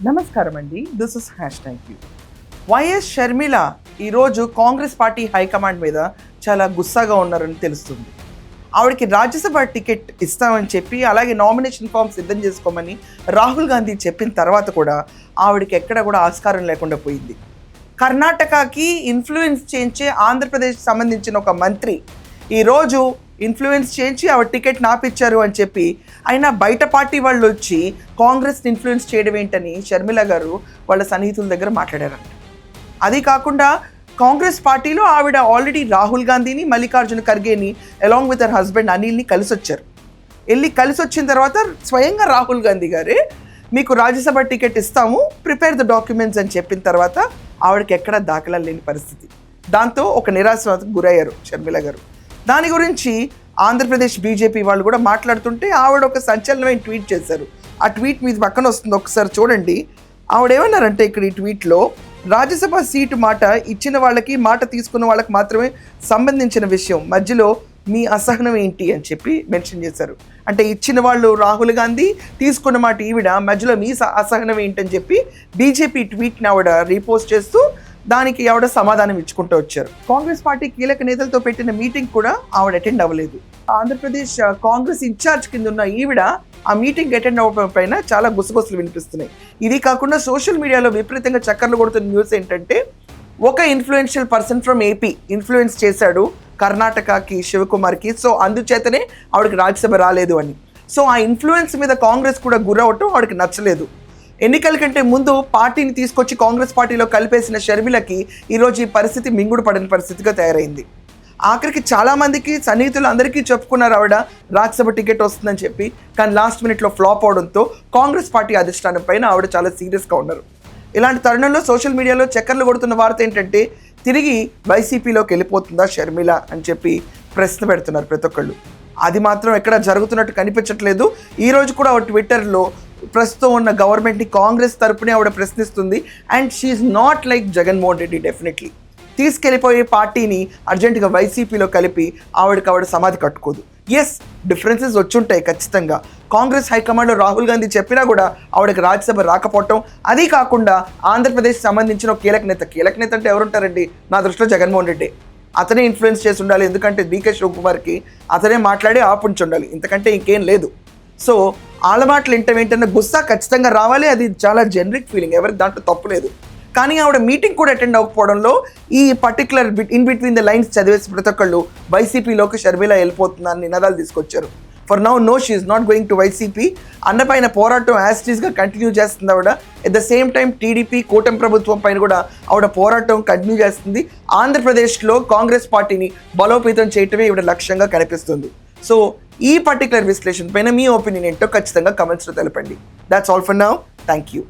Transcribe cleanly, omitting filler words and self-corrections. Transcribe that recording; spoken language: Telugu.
నమస్కారం అండి. This is #you. YS Sharmila ఈరోజు కాంగ్రెస్ పార్టీ హైకమాండ్ మీద చాలా గుస్సాగా ఉన్నారని తెలుస్తుంది. ఆవిడకి రాజ్యసభ టికెట్ ఇస్తామని చెప్పి, అలాగే నామినేషన్ ఫామ్ సిద్ధం చేసుకోమని రాహుల్ గాంధీ చెప్పిన తర్వాత కూడా ఆవిడకి ఎక్కడ కూడా ఆస్కారం లేకుండా పోయింది. కర్ణాటకకి ఇన్ఫ్లుయెన్స్ చేయించే ఆంధ్రప్రదేశ్ సంబంధించిన ఒక మంత్రి ఈరోజు ఇన్ఫ్లుయెన్స్ చేయించి ఆవిడ టికెట్ నాపిచ్చారు అని చెప్పి, అయినా బయట పార్టీ వాళ్ళు వచ్చి కాంగ్రెస్ని ఇన్ఫ్లుయెన్స్ చేయడం ఏంటని షర్మిల గారు వాళ్ళ సన్నిహితుల దగ్గర మాట్లాడారంట. అది కాకుండా కాంగ్రెస్ పార్టీలో ఆవిడ ఆల్రెడీ రాహుల్ గాంధీని, మల్లికార్జున ఖర్గేని అలాంగ్ విత్ హర్ హస్బెండ్ అనిల్ని కలిసి వచ్చారు. కలిసి వచ్చిన తర్వాత స్వయంగా రాహుల్ గాంధీ గారే మీకు రాజ్యసభ టికెట్ ఇస్తాము, ప్రిపేర్ ద డాక్యుమెంట్స్ అని చెప్పిన తర్వాత ఆవిడకి ఎక్కడా దాఖలా లేని పరిస్థితి. దాంతో ఒక నిరాశకు గురయ్యారు షర్మిల గారు. దాని గురించి ఆంధ్రప్రదేశ్ బీజేపీ వాళ్ళు కూడా మాట్లాడుతుంటే ఆవిడ ఒక సంచలనమైన ట్వీట్ చేశారు. ఆ ట్వీట్ మీద పక్కన వస్తుంది, ఒకసారి చూడండి. ఆవిడ ఏమన్నారంటే ఇక్కడ ఈ ట్వీట్లో, రాజ్యసభ సీటు మాట ఇచ్చిన వాళ్ళకి, మాట తీసుకున్న వాళ్ళకి మాత్రమే సంబంధించిన విషయం, మధ్యలో మీ అసహనం ఏంటి అని చెప్పి మెన్షన్ చేశారు. అంటే ఇచ్చిన వాళ్ళు రాహుల్ గాంధీ, తీసుకున్న మాట ఈవిడ, మధ్యలో మీ అసహనం ఏంటని చెప్పి బీజేపీ ట్వీట్ని ఆవిడ రీపోస్ట్ చేస్తూ దానికి ఆవిడ సమాధానం ఇచ్చుకుంటూ వచ్చారు. కాంగ్రెస్ పార్టీ కీలక నేతలతో పెట్టిన మీటింగ్ కూడా ఆవిడ అటెండ్ అవ్వలేదు. ఆంధ్రప్రదేశ్ కాంగ్రెస్ ఇన్ఛార్జ్ కింద ఉన్న ఈవిడ ఆ మీటింగ్ అటెండ్ అవ్వడం పైన చాలా గుసగుసలు వినిపిస్తున్నాయి. ఇది కాకుండా సోషల్ మీడియాలో విపరీతంగా చక్కర్లు కొడుతున్న న్యూస్ ఏంటంటే, ఒక influential person from AP influence చేశాడు కర్ణాటకకి, శివకుమార్కి, సో అందుచేతనే ఆవిడకి రాజ్యసభ రాలేదు అని. సో ఆ ఇన్ఫ్లుయెన్స్ మీద కాంగ్రెస్ కూడా గురవటం ఆవిడకి నచ్చలేదు. ఎన్నికల కంటే ముందు పార్టీని తీసుకొచ్చి కాంగ్రెస్ పార్టీలో కలిపేసిన షర్మిలకి ఈరోజు ఈ పరిస్థితి మింగుడు పడిన పరిస్థితిగా తయారైంది. ఆఖరికి చాలామందికి, సన్నిహితులు అందరికీ చెప్పుకున్నారు ఆవిడ రాజ్యసభ టికెట్ వస్తుందని చెప్పి, కానీ లాస్ట్ మినిట్లో ఫ్లాప్ అవడంతో కాంగ్రెస్ పార్టీ అధిష్టానం పైన ఆవిడ చాలా సీరియస్గా ఉన్నారు. ఇలాంటి తరుణంలో సోషల్ మీడియాలో చక్కర్లు కొడుతున్న వార్త ఏంటంటే, తిరిగి వైసీపీలోకి వెళ్ళిపోతుందా షర్మిల అని చెప్పి ప్రశ్న పెడుతున్నారు ప్రతి ఒక్కళ్ళు. అది మాత్రం ఎక్కడ జరుగుతున్నట్టు కనిపించట్లేదు. ఈరోజు కూడా ఆవిడ ట్విట్టర్లో ప్రస్తుతం ఉన్న గవర్నమెంట్ని కాంగ్రెస్ తరపునే ఆవిడ ప్రశ్నిస్తుంది. And she's not like Jaganmohan Reddy. Definitely తీసుకెళ్ళిపోయే పార్టీని అర్జెంటుగా వైసీపీలో కలిపి ఆవిడ సమాధి కట్టుకోదు. ఎస్, డిఫరెన్సెస్ వచ్చుంటాయి ఖచ్చితంగా. కాంగ్రెస్ హైకమాండ్లో రాహుల్ గాంధీ చెప్పినా కూడా ఆవిడకి రాజ్యసభ రాకపోవటం, అది కాకుండా ఆంధ్రప్రదేశ్ సంబంధించిన ఒక కీలక నేత అంటే ఎవరుంటారండి? నా దృష్టిలో జగన్మోహన్ రెడ్డి. అతనే ఇన్ఫ్లుయెన్స్ చేసి ఉండాలి, ఎందుకంటే డీకే శివకుమార్కి అతనే మాట్లాడి ఆపుంచి ఉండాలి, ఇంతకంటే ఇంకేం లేదు. సో వాళ్ళ మాటలు ఏంటన్న గుస్సా ఖచ్చితంగా రావాలి. అది చాలా జనరిక్ ఫీలింగ్, ఎవరికి దాంట్లో తప్పు లేదు. కానీ ఆవిడ మీటింగ్ కూడా అటెండ్ అవ్వకపోవడంలో ఈ particular in between the lines చదివేసి ప్రతి ఒక్కళ్ళు వైసీపీలోకి షర్మిల వెళ్ళిపోతుందని నినాదాలు తీసుకొచ్చారు. For now no, she is not going to YCP. అన్నపైన పోరాటం యాస్టీస్గా కంటిన్యూ చేస్తుంది ఆవిడ. At the same time TDP కూటమి ప్రభుత్వం పైన కూడా ఆవిడ పోరాటం కంటిన్యూ చేస్తుంది. ఆంధ్రప్రదేశ్లో కాంగ్రెస్ పార్టీని బలోపేతం చేయటమే ఆవిడ లక్ష్యంగా కనిపిస్తుంది. సో ఈ పర్టికులర్ విశ్లేషణ పైన మీ ఒపీనియన్ ఏంటో ఖచ్చితంగా కమెంట్స్లో తెలపండి. That's all for now. Thank you.